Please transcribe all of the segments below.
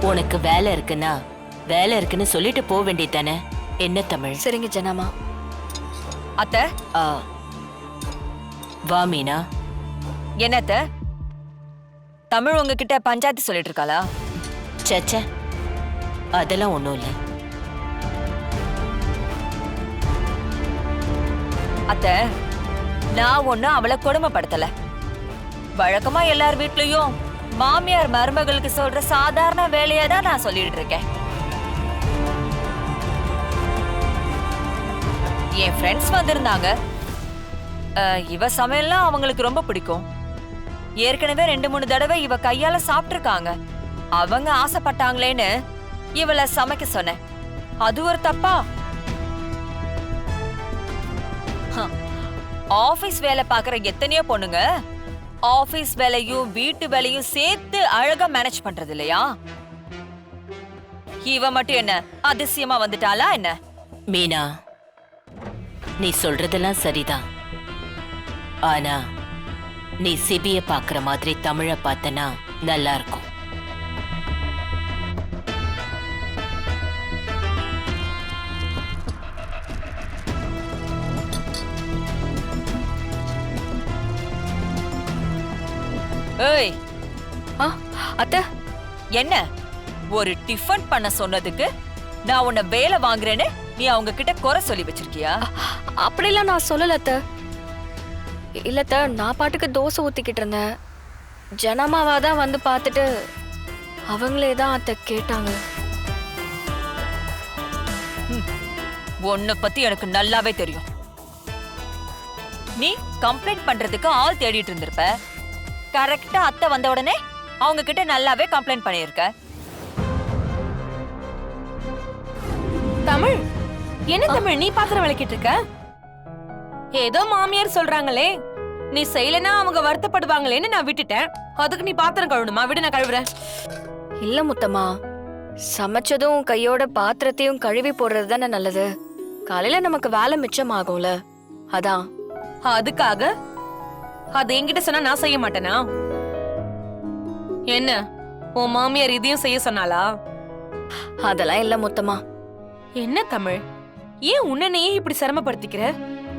உனக்கு வேலை இருக்குன்னா வேலை இருக்குன்னு சொல்லிட்டு போக வேண்டியதானே. என்ன தமிழ்? சரிங்க ஜனாமா. அத்தை, ஆ, வா மீனா. என்னத்த தமிழ் உங்ககிட்ட பஞ்சாயத்து சொல்லிட்டு இருக்காளா? சச்ச, அதெல்லாம் ஒண்ணும் இல்ல. அத்தை, நான் ஒண்ணும் அவளை கொடுமைப்படுத்தல. வழக்கமா எல்லார் வீட்லயும் மாமியார் மருமகளுக்கு சொல்ற சாதாரண வேலையை தான் நான் சொல்லிட்டு இருக்கேன். என் ஃப்ரெண்ட்ஸ் வந்திருந்தாங்க. இவ சமையல்லாம் அவங்களுக்கு ரொம்ப பிடிக்கும். ஏற்கனவே 2-3 தடவை இவ கையால சாப்பிட்டிருக்காங்க. அவங்க ஆசைப்பட்டாங்களேன்னு இவளை சமைக்க சொன்னேன். அது ஒரு தப்பா? ஆபீஸ் வேலை பாக்குற எத்தனையோ பொண்ணுங்க ஆபீஸ் வேலையும் வீட்டு வேலையும் சேர்த்து அழகா மேனேஜ் பண்றது இல்லையா? இவ மட்டும் என்ன அதிசயமா வந்துட்டாளா என்ன? மீனா, நீ சொல்றதெல்லாம் சரிதான். ஆனா நீ சிபிய பாக்குற மாதிரி தமிழ பார்த்தனா நல்லா இருக்கும். ஏய், அத்தை, என்ன ஒரு டிஃபன் பண்ண சொன்னதுக்கு நான் உன்னை வேலை வாங்குறேன்னு நீ அவங்க கிட்ட குறை சொல்லி வச்சிருக்கியா? அப்படிலாம் நான் சொல்லல அத்தை. இல்லத்த, நான் பாட்டுக்கு தோசை ஊத்திக்கிட்டு இருந்தேன். ஜனமாவா தான் வந்து பார்த்துட்டு அவங்களே தான் அத்தை கேட்டாங்க. உன்னை பத்தி எனக்கு நல்லாவே தெரியும். நீ கம்ப்ளைண்ட் பண்றதுக்கு ஆள் தேடிட்டு இருந்திருப்ப. கரெக்டா அத்தை வந்த உடனே அவங்க கிட்ட நல்லாவே கம்ப்ளைண்ட் பண்ணிருக்க. தமிழ், என்ன தமிழ் நீ பாத்திரம் விளக்கிட்டு இருக்க? ஏதோ மாமியார் சொல்றாங்களே, நீ செய்யலனா அவங்க வருத்தப்படுவாங்களேன்னு நான் விட்டுட்டேன். அதுக்கு நீ பாத்திரம் கழுவணுமா? விடு, நான் கழுவுறேன். இல்ல முத்தம்மா, சமைச்சதும் கையோட பாத்திரத்தையும் கழுவி போடுறது தானே நல்லது. காலையில நமக்கு வேலை மிச்சமாகும்ல, அதான். அதுக்காக அது என்கிட்ட சொன்னா நான் செய்ய மாட்டேனா? என்ன உன் மாமியார் இதையும் செய்ய சொன்னாளா? அதெல்லாம் இல்ல முத்தம்மா. என்ன தமிழ், ஏன் உன்னையே இப்படி சிரமப்படுத்திக்கிற?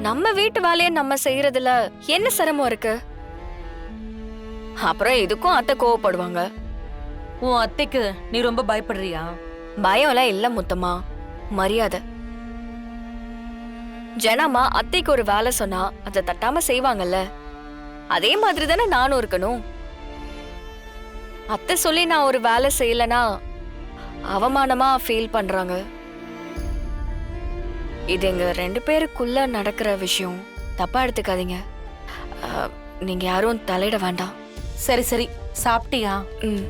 நம்ம வீட்டு வேலையை நம்ம செய்யறதுல என்ன சிரமம் இருக்கு? அப்புறம் இதுக்கும் அத்தை கோவப்படுவாங்க. உன் அத்தைக்கு நீ ரொம்ப பயப்படுறியா? பயம்லாம் இல்ல முத்தம்மா, மரியாதை. ஜனமா அத்தைக்கு ஒரு வேலை சொன்னா அதை தட்டாம செய்வாங்கல்ல, அதே மாதிரி தானே நானும் இருக்கணும். அத்தை சொல்லி நான் ஒரு வேலை செய்யலனா அவமானமா ஃபீல் பண்றாங்க. இது எங்க 2 பேருக்குள்ள நடக்கிற விஷயம், தப்பா எடுத்துக்காதீங்க. நீங்க யாரும் தலையிட வேண்டாம். சரி சரி, சாப்பிட்டியா? ம்,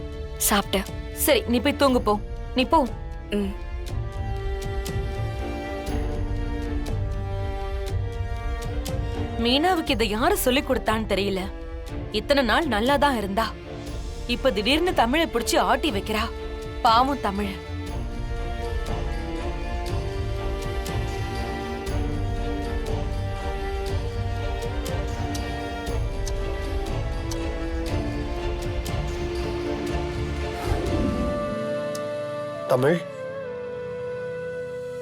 சாப்பிட்டேன். சரி, நீ போய் தூங்கு போ. நீ போ. ம். மீனாவுக்கு இதை யாரு சொல்லி கொடுத்தான்னு தெரியல. இத்தனை நாள் நல்லாதான் இருந்தா, இப்ப திடீர்னு தமிழை பிடிச்சு ஆட்டி வைக்கிறா. பாவம் தமிழ். தமிழ்,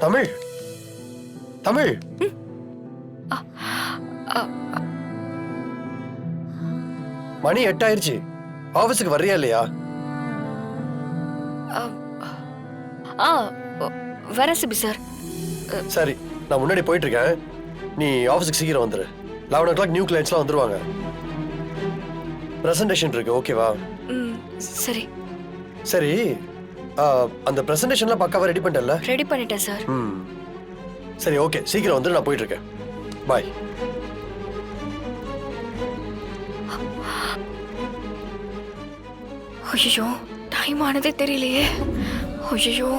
தமிழ், தமிழ். மணி 8 ஆயிருச்சு. ஆபீஸுக்கு வர்றியா இல்லையா? வரேன் சிபி சார். சரி, நான் முன்னாடி போயிட்டு இருக்கேன். நீ ஆபீஸுக்கு சீக்கிரம் வந்துரு. 11 o'clock நியூ கிளைண்ட்ஸ்லாம் வந்துருவாங்க. பிரசன்டேஷன் இருக்கு, ஓகேவா? ம், சரி. சரி, அந்த பிரசன்டேஷன்லாம் பக்காவா ரெடி பண்ணிட்டல? ரெடி பண்ணிட்டேன் சார். ம், சரி, ஓகே, சீக்கிரம் வந்துரு. நான் போயிட்டு இருக்கேன். பாய். ஐயோ, டைம் ஆனதே தெரியலையே. ஐயோ,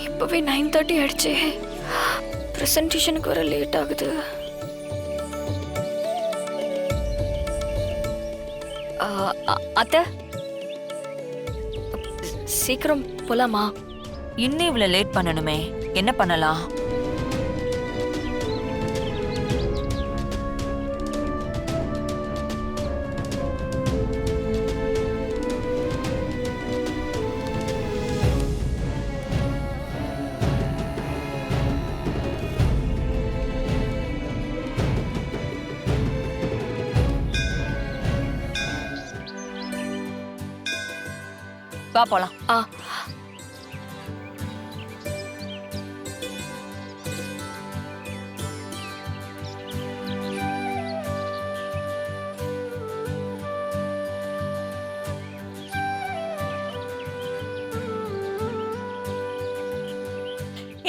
இப்பவே 9:30 ஆயிடுச்சே. பிரசன்டேஷனுக்கு வர லேட் ஆகுது. அத்தை, சீக்கிரம் போலாமா? இன்னும் இவ்வளவு லேட் பண்ணணுமே, என்ன பண்ணலாம்? வா போலாம். ஆ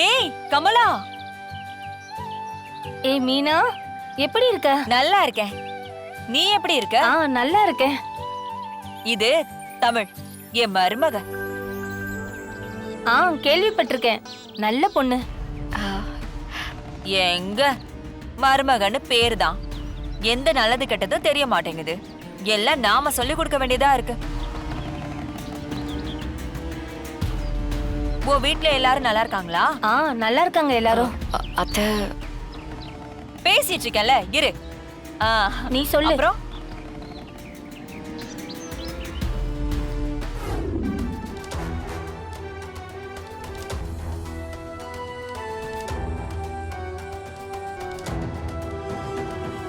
ஏய் கமலா, ஏய் மீனா, எப்படி இருக்க? நல்லா இருக்கேன். நீ எப்படி இருக்க? நல்லா இருக்கேன். இது தமிழ், என் மருமக. கேள்விப்பட்டிருக்கேன். நல்ல பொண்ணு. எங்க மருமகன்னு பேரு தான். எந்த நல்லது கெட்டதும் தெரிய மாட்டேங்குது. எல்லாம் நாம சொல்லி கொடுக்க வேண்டியதா இருக்கு. உன் வீட்ல எல்லாரும் நல்லா இருக்காங்களா? நல்லா இருக்காங்க எல்லாரும். அத்தை பேசிட்டு இருக்கேன்ல, இரு. நீ சொல்லு. அப்புறம்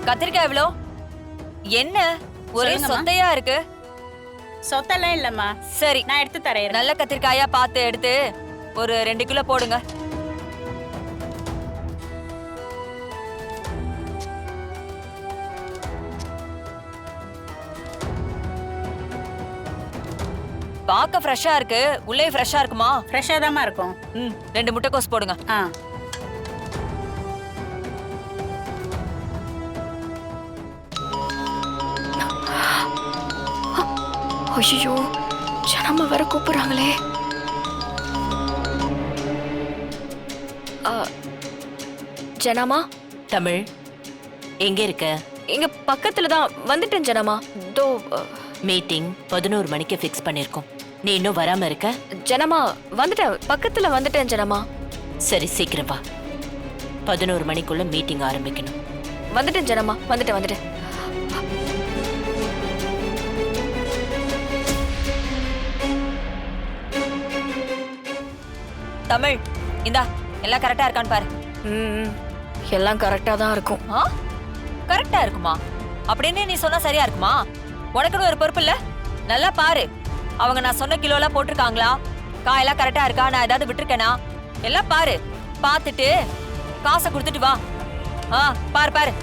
கத்திரிக்காய் எவ்வளோ? என்ன ஒரே சொல்லுங்கம்மா. சொத்தையா இருக்கு? சொத்தெல்லாம் இல்லம்மா, சரி, நான் எடுத்து தரேன். நல்ல கத்திரிக்காயா பார்த்து எடுத்து ஒரு 2 கிலோ போடுங்க. பார்க்க ஃப்ரெஷ்ஷா இருக்கு. உள்ளே ஃப்ரெஷ்ஷா இருக்குமா? ஃப்ரெஷ்ஷா தாம்மா இருக்கும். 2 முட்டைக்கோஸ் போடுங்க. ஆ ஐயோ ஜனமா வர கூப்பிடுறாங்களே. ஜனமா தமிழ் எங்க இருக்க? இங்க பக்கத்துல தான் வந்துட்டேன் ஜனமா. தோ மீட்டிங் 11 மணிக்கு ஃபிக்ஸ் பண்ணிருக்கோம். நீ இன்னும் வராம இருக்க? ஜனமா வந்துட்டேன், பக்கத்துல வந்துட்டேன் ஜனமா. சரி சீக்கிரம் வா. 11 மணிக்குள்ள மீட்டிங் ஆரம்பிக்கணும். வந்துட்டேன் ஜனமா, வந்துட்டேன். தமிழ், இந்தா எல்லாம் கரெக்டா இருக்கான்னு பாரு. ம் எல்லாம் கரெக்டா தான் இருக்கும். கரெக்டா இருக்குமா? அப்படின்னு நீ சொன்னா சரியா இருக்குமா? உனக்குன்னு ஒரு பொறுப்பு இல்ல? நல்லா பாரு. அவங்க நான் சொன்ன கிலோலாம் போட்டிருக்காங்களா? காயெல்லாம் கரெக்டா இருக்கா? நான் ஏதாவது விட்டுருக்கேனா? எல்லாம் பாரு. பார்த்துட்டு காசை கொடுத்துட்டு வா. பாரு பாரு.